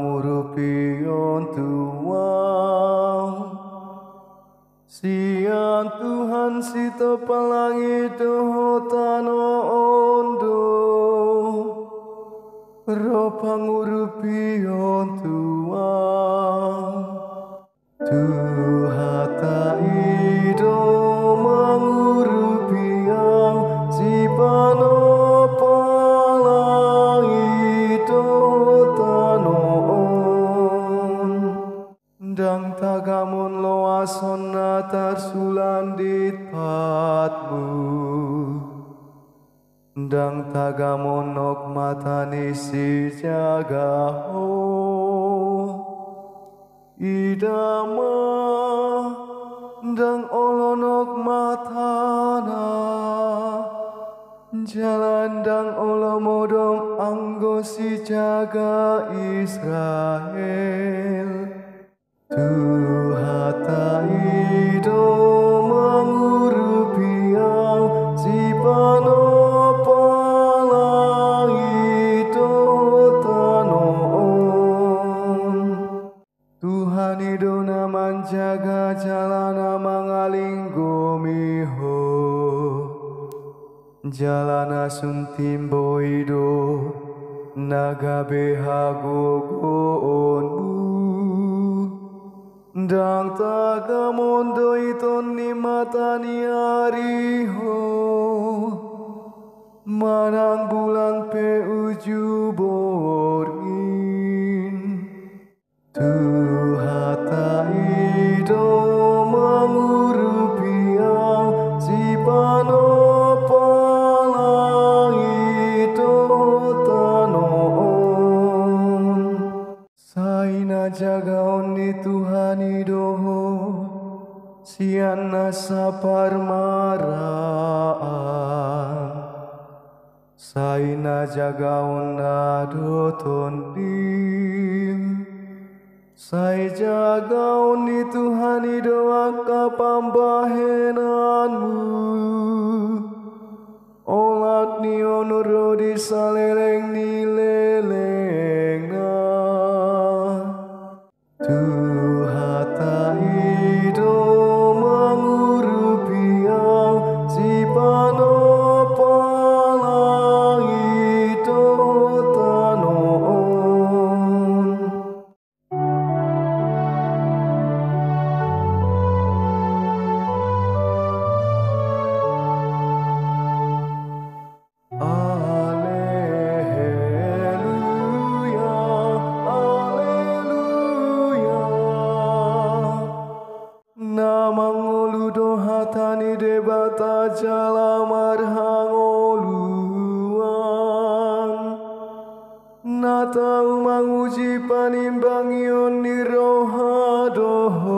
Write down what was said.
pangurupion Tuang sian Tuhan sito palangi doho tano ondo ro pangurupion Tuang Tuhata ido mangurupiang si pano palangi doho tano dang tagamon loason natar sulandit patmu dang tagamon nok matani si jagaho idama dang olonok matana jalan dang olomodom anggo si jaga Israel Tuhata ido mangurupiang si pano palangi doho tanoon Tuhan ido naman jaga jalana mangalinggo miho jalana suntimbo ido nagabe hagogoonmu dang tagamondo iton ni matani ariho manang bulan pe uju borgin Tuhata ido mangurupiang si pano palangi doho tanoon saina jagaon ni Tuhan idoho sian nasa parmaraan saina jagaon nado tondim sai jagaon ni Tuhan idoa kapambahenanmu olat ni onuro di saleleng ni lelengna Tuhata ido mangurupiang si pano palangi doho tanoon hatani debata jalamar hangoluan nata umanguji panimbangion ni roha doho